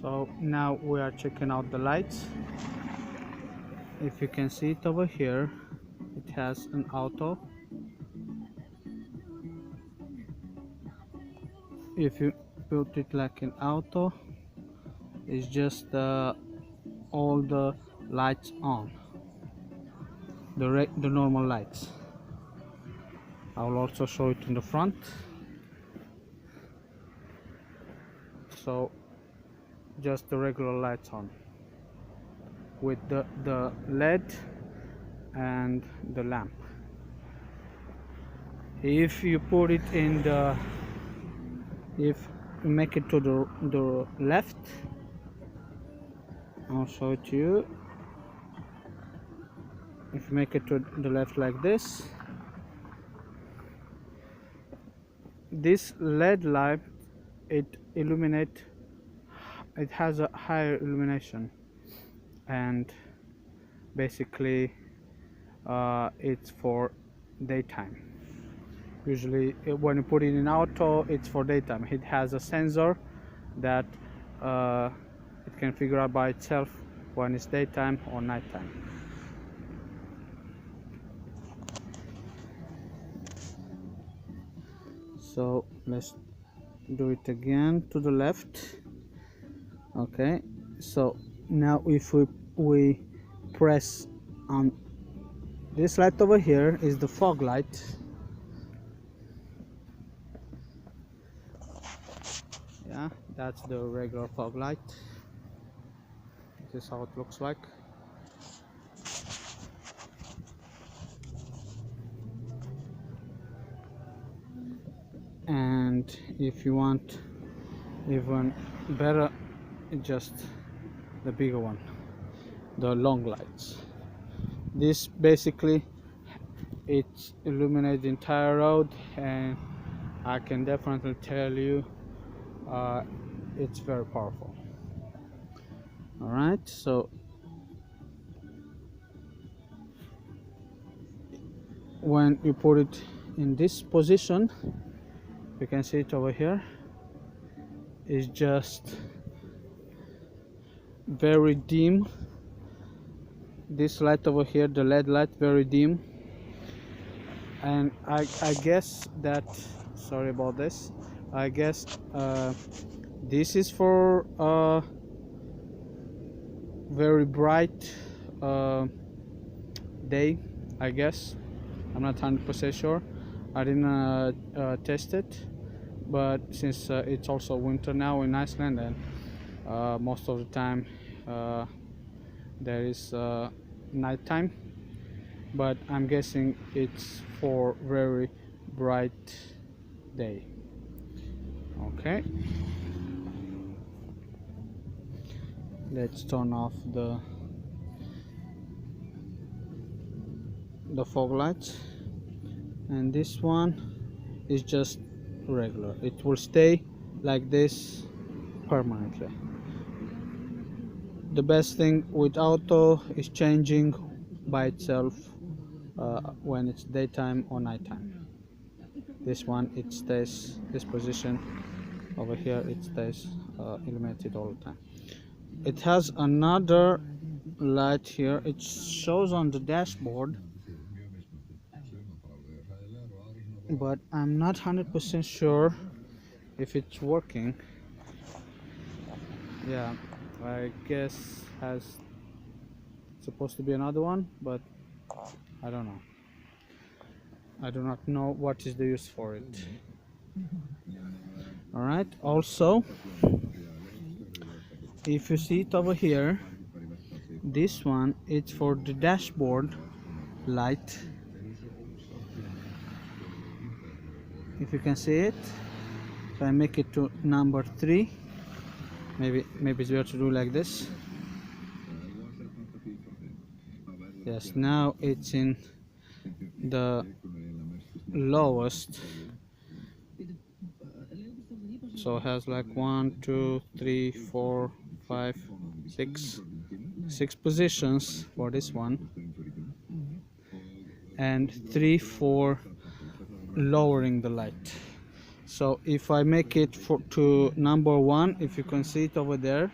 So now we are checking out the lights. If you can see it over here, it has an auto. If you put it like an auto, it's just all the lights on, the normal lights. I will also show it in the front. So just the regular lights on with the LED and the lamp. If you put it in if you make it to the left, I'll show it to you. If you make it to the left like this LED light, it has a higher illumination, and basically it's for daytime. Usually when you put it in auto, it's for daytime. It has a sensor that it can figure out by itself when it's daytime or nighttime. So let's do it again to the left. Okay, so now if we press on this light over here, is the fog light. Yeah, that's the regular fog light. This is how it looks like. And if you want even better, just the bigger one, the long lights. This basically it illuminates the entire road, and I can definitely tell you it's very powerful. All right, so when you put it in this position, you can see it over here, it's just very dim. This light over here, the LED light, very dim. And I guess that, sorry about this, I guess this is for very bright day, I guess. I'm not 100% sure. I didn't test it, but since it's also winter now in Iceland, and most of the time there is nighttime, but I'm guessing it's for very bright day. Okay, let's turn off the fog lights, and this one is just regular. It will stay like this permanently. The best thing with auto is changing by itself when it's daytime or nighttime. This one, it stays this position over here, it stays illuminated all the time. It has another light here. It shows on the dashboard, but I'm not 100% sure if it's working. Yeah, I guess has supposed to be another one, but I don't know. I do not know what is the use for it. All right, also if you see it over here, this one, it's for the dashboard light. If you can see it, so I make it to number 3. Maybe it's better to do like this. Yes, now it's in the lowest, so it has like 1, 2, 3, 4, 5, 6 positions for this one, and 3 for lowering the light. So if I make it to number 1, if you can see it over there,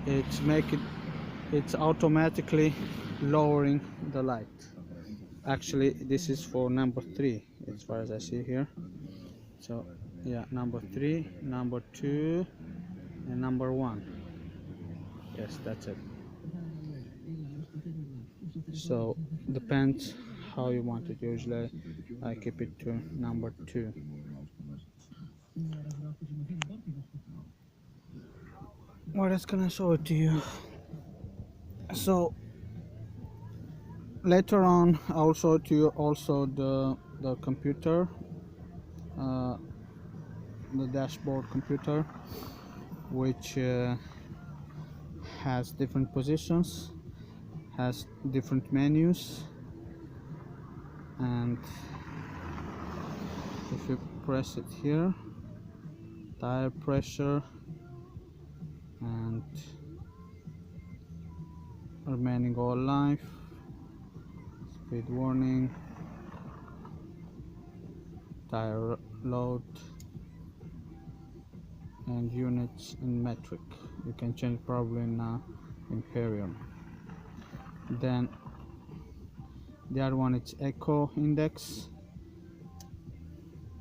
it's automatically lowering the light. Actually, this is for number 3 as far as I see here. So yeah, number 3, number 2, and number 1. Yes, that's it. So depends how you want it. Usually I keep it to number 2. What else can I show it to you? So later on I'll show it to you also the computer, uh, the dashboard computer, which has different positions, has different menus, and if you press it here, tire pressure and remaining all life, speed warning, tire load, and units in metric. You can change probably in imperial. Then the other one, it's eco index,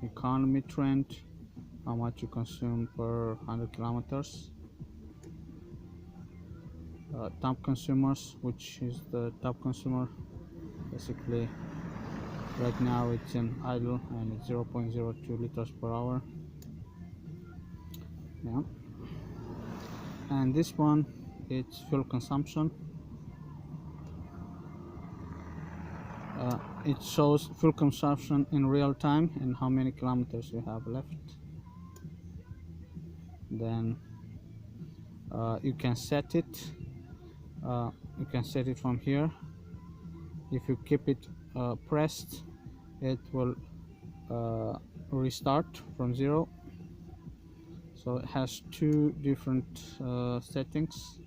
economy trend, how much you consume per 100 kilometers, top consumers, which is the top consumer. Basically right now it's in idle and it's 0.02 liters per hour. Yeah. And this one, it's fuel consumption. It shows fuel consumption in real time and how many kilometers you have left. Then you can set it. You can set it from here. If you keep it pressed, it will restart from 0. So it has 2 different settings.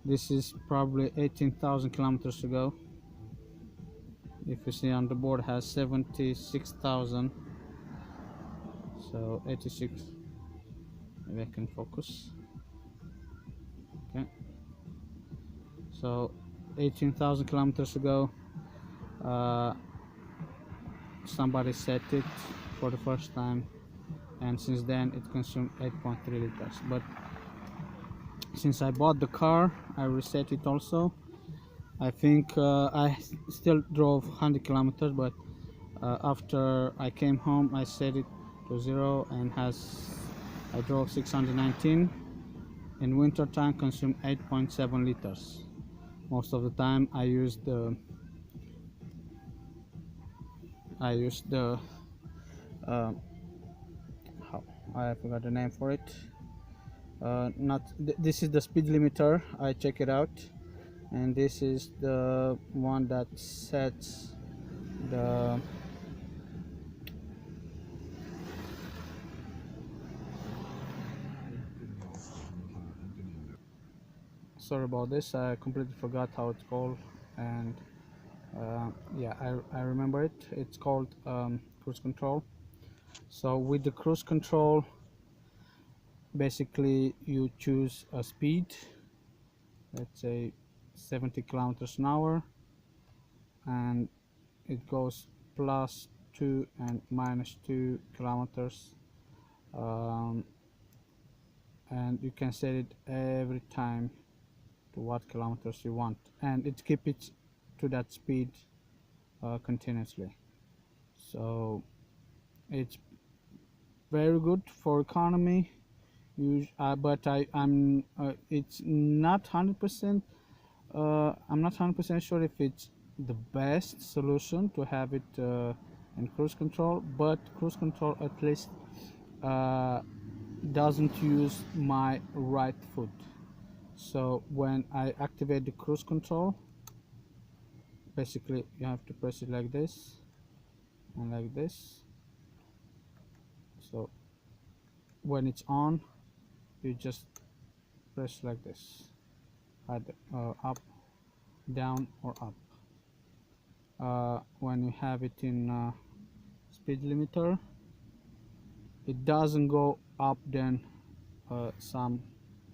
This is probably 18,000 kilometers ago. If you see on the board, has 76,000. So 86. Maybe I can focus. Okay. So 18,000 kilometers ago, somebody set it for the first time, and since then it consumed 8.3 liters. But since I bought the car, I reset it also. I think I still drove 100 kilometers, but after I came home I set it to 0 and I drove 619. In winter time consumed 8.7 liters. Most of the time I used the how, I forgot the name for it. This is the speed limiter. I check it out, and this is the one that sets the sorry about this, I completely forgot how it's called, and yeah, I remember it. It's called cruise control. So with the cruise control, basically you choose a speed, let's say 70 kilometers an hour, and it goes +2 and -2 kilometers, and you can set it every time to what kilometers you want, and it keeps it to that speed continuously. So it's very good for economy. But I'm it's not 100%. I'm not 100% sure if it's the best solution to have it in cruise control, but cruise control at least doesn't use my right foot. So when I activate the cruise control, basically you have to press it like this and like this. So when it's on, you just press like this, either up, down, or up. When you have it in speed limiter, it doesn't go up then some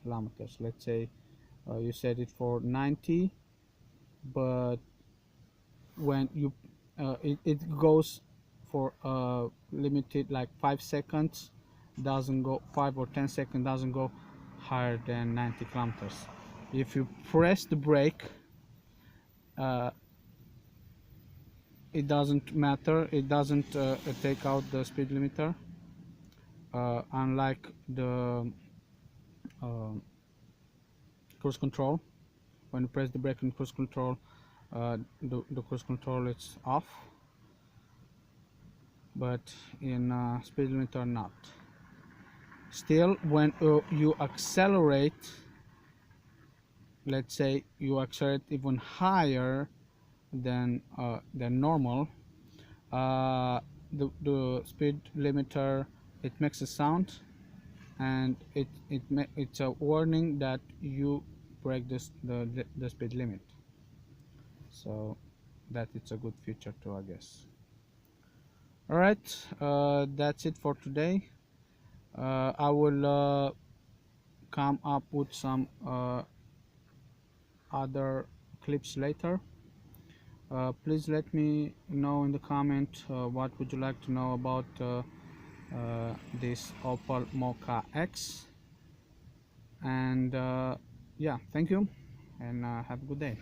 kilometers. Let's say you set it for 90, but when you it goes for limited like 5 seconds, doesn't go 5 or 10 seconds, doesn't go higher than 90 kilometers. If you press the brake, uh, it doesn't matter, it doesn't take out the speed limiter, unlike the uh, cruise control. When you press the brake in cruise control, the cruise control is off, but in speed limiter not. Still, when you accelerate, let's say you accelerate even higher than normal, the speed limiter, it makes a sound, and it's a warning that you break the speed limit. So that it's a good feature too, I guess. All right, that's it for today. I will come up with some other clips later. Please let me know in the comment what would you like to know about this Opel Mokka X. And yeah, thank you, and have a good day.